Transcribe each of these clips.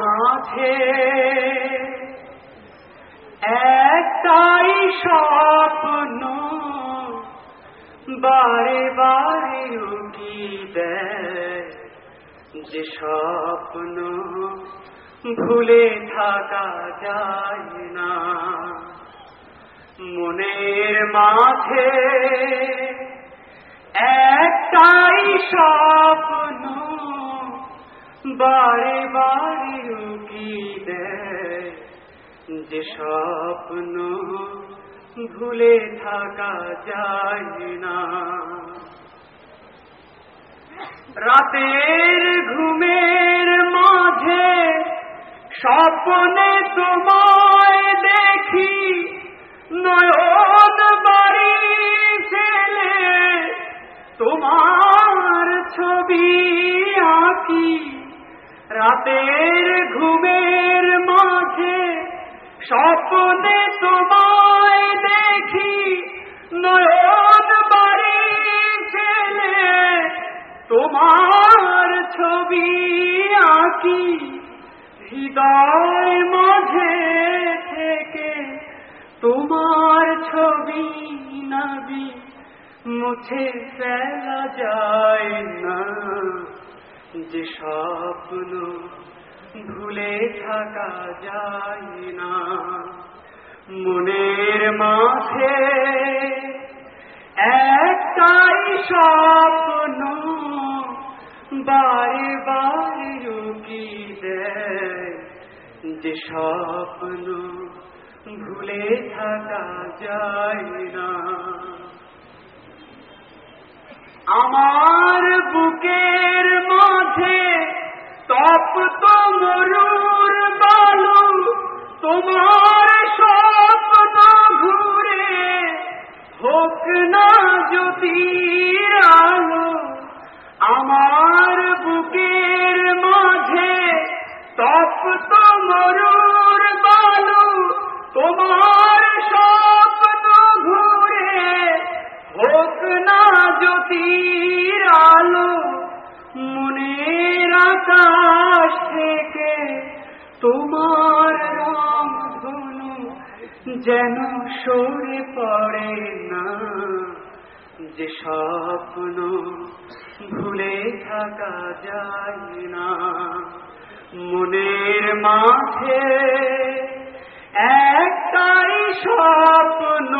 মাঝে একটাই স্বপ্ন বারে বারে উকি দেয়, যে স্বপ্ন ভুলে থাকা যায় না। মনের মাঝে একটাই স্বপ্ন বারে বারে উকি দেয়, যে স্বপ্ন ভুলে থাকা যায় না। রাতের ঘুমের মাঝে স্বপ্নে তোমায় দেখি, নয়ন বাড়ি ফেলে তোমার ছবি আঁকি। রাতের ঘুমের মাঝে স্বপ্নে তোমায় দেখি, নয়ন বাড়ি ফেলে তোমার ছবি আঁকি। হৃদয় মাঝে থেকে তোমার ছবি নাবি মুছে ফেলা যায় না, যে স্বপ্ন ভুলে থাকা যায় না। মনের মাঝে একটাই স্বপ্ন বারে বারে উকি দেয়, যে স্বপ্ন ভুলে থাকা যায় না। আমার বুকের মাঝে তপ্ত মরুর বালু, তোমার স্বপ্ন ঘুরে হোক না জ্যোতির আলো। আমার বুকের মাঝে তপ্ত মরুর বালু, তোমার স্বপ্ন ঘুরে হোক না জ্যোতির আলো। মনের আকাশ থেকে তোমার রংধনু যেন সরে পড়ে না, যে স্বপ্ন ভুলে থাকা যায় না। মনের মাঝে একটাই স্বপ্ন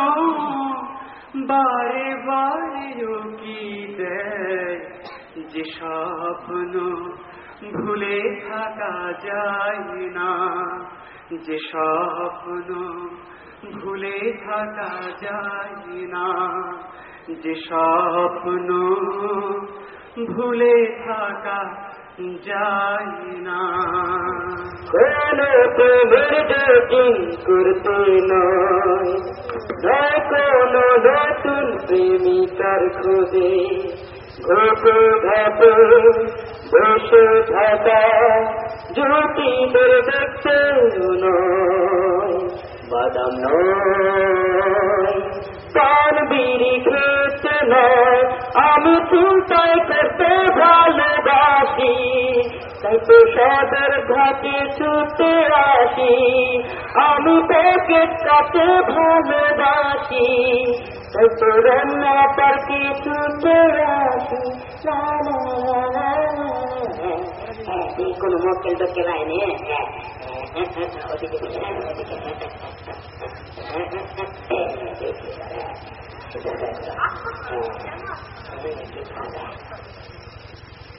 বারে বারে উকি দেয়, যে স্বপ্ন ভুলে থাকা যায় না, যে স্বপ্ন ভুলে থাকা যায় না, যে স্বপ্ন ভুলে থাকা যায় না। কোনো প্রেমের ডেটিং করতে নয়, নয় কোনো নতুন প্রেমিকার খোঁজে ঘুরে ঘাটে বসে থাকা জ্যোতিদের দেখতে নয়, বাদাম নয়, পান বিড়ি খেতে নয়। আমি চিন্তায় করতে ভালোবাসি, তাই তো সদর ঘাটে ছুটে আসি। আমি প্যাকেট কাটে ভালোবাসি, তাই তো রান্না পার্কে ছুটে আসি। কোনো মক্কেল টোকেল আইনে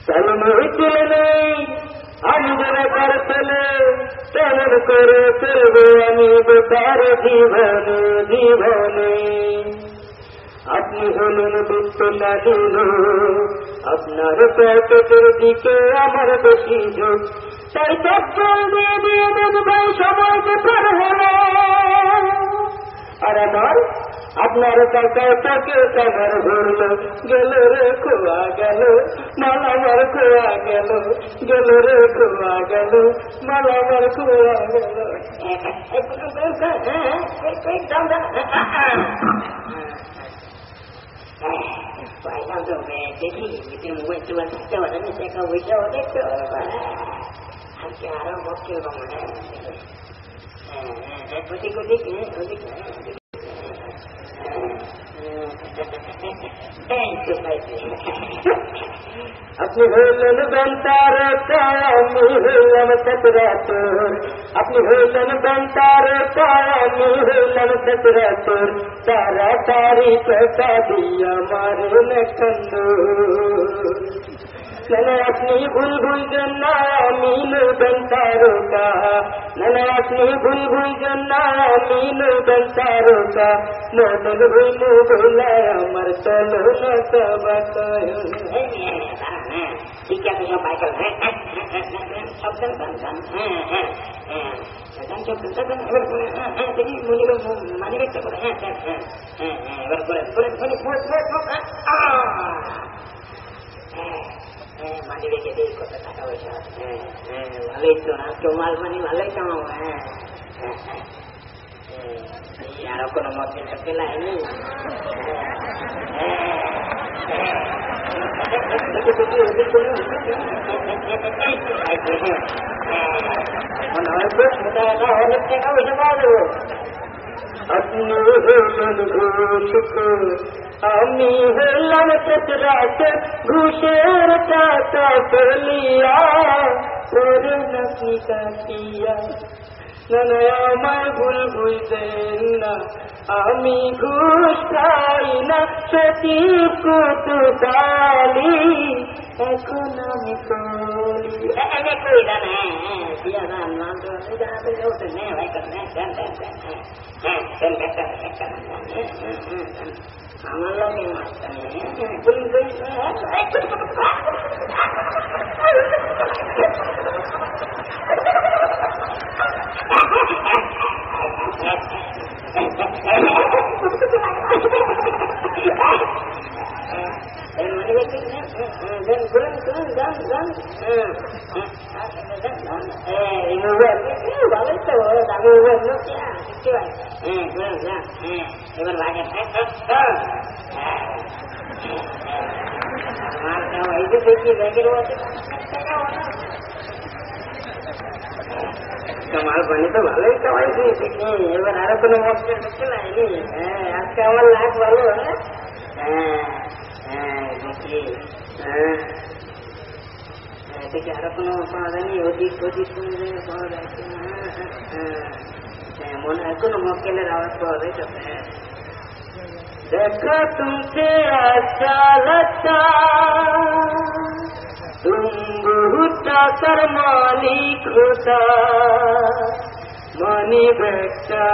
তেমন হইছিল নেই আমি যারা কার ছেলে, তেমন করে চলবো আমি বেকার জীবনে জীবনে। আপনি হলেন দুঃখ লাগিল, আপনার প্যাকেটের দিকে আমার বেশি ঝোঁক, তাই চপ্পল দিয়ে দিয়ে দেন ভাই সময়কে পার হলো। আর আমার আপনার টাকায় প্যাকেট আমার ভরল, গেল রে খোয়া গেল মাল আমার খোয়া গেল, গেল রে খোয়া গেল মাল আমার খোয়া গেল। Why don't you, man? Did he? You can wait to us. আরো মুশকিল কম ওদিক ওদিক ওদিক আপনি হইলেন বেন্তার আমি হইলাম সতরাতর আপনি হইলেন বেন্তার আমি হইলাম সতরাতর তাড়াতাড়ি পেটা দিয়া মারেন খন্দর নানা আপনি ভুল ভুলছেন না আমি নইবেন তারকা নানা আপনি ভুল ভুলছেন না আমি নইবেন তারকা মনের ভুল ভুলায় আমার চলো না সবাই ঠিক আছে সব বাইকাল সব মানে ব্যক্ত করে এবার মানি রেখে দিই কত টাকা পয়সা ভালোই তো না কেউ মাল মানি ভালোই কামাও আরো কোনো মত পেলায়নি অনেক টাকা পয়সা পাওয়া দেবো আপনি হলেন ঘুষক আমি হলাম রাত ঘুষের টাকা পেলিয়া ওরে নাকি কাটিয়া নানা আমায় ভুল বুঝবেন না আমি ঘুষ খাই না সতী কুতুকালি এখন আমি করি কই জানে দিয়া দাম নাম তো ভাই করে আমার লোকে এবার লাগে এই যে দেখি ব্যাগের কামাল পানি তো ভালোই কামাইছি এবার আরো কোনো মস্ত দেখতে লাইনি আজকে আমার লাখ ভালো দেখি দেখি আরো কোনো পাওয়া যায়নি অধিক অধিক পাওয়া যাচ্ছে মনে হয় কোনো মক্কেলের আওয়াজ পাওয়া যাইতেছে देखो तुमसे अच्छा लगता तुम बहुत कर मालिक होता मानी बैठा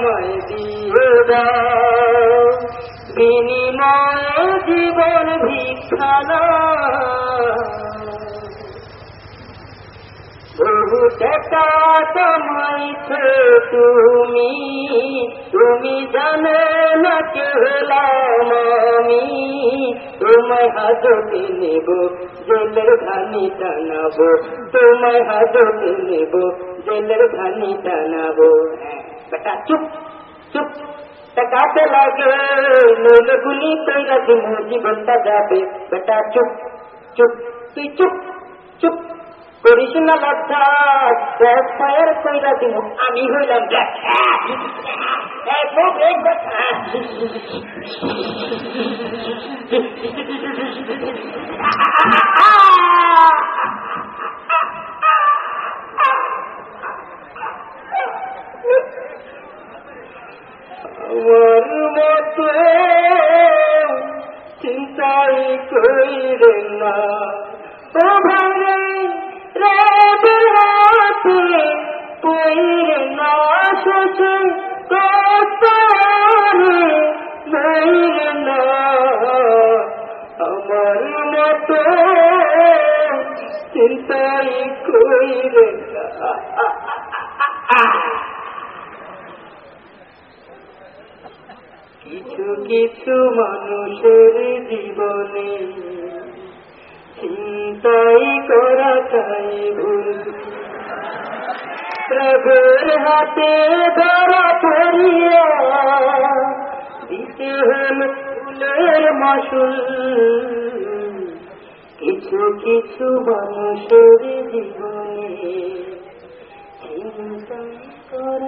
मैं दिए दाओ বিনিময়ে জীবন ভিক্ষানা বহু টাকা কামাইছো তুমি জানো না কে হলাম আমি তোমায় হাজতে নেব জেলের ধানি টানাবো তোমায় হাজতে নেব জেলের ধানি টানাবো বেটা চুপ চুপ টাকাতে লাগে নইলে গুলি কইরা দিমু জীবনটা যাবে বেটা চুপ চুপ তুই চুপ চুপ করিস না লজ্জা ফায়ার কইরা দিমু আমি হইলাম আমার মতো চিন্তাই কইরে না ও ভাই রে বেড়াতে কইরে না শেষে কতরে নইরে না আমার মতো চিন্তাই কইরে না কিছু কিছু মানুষের জীবনে চিন্তাই করা তাই ভুল প্রভুর হাতে ধরা পড়িয়া দিতে হল ফুলের মাসুল কিছু কিছু মানুষের জীবনে শঙ্কর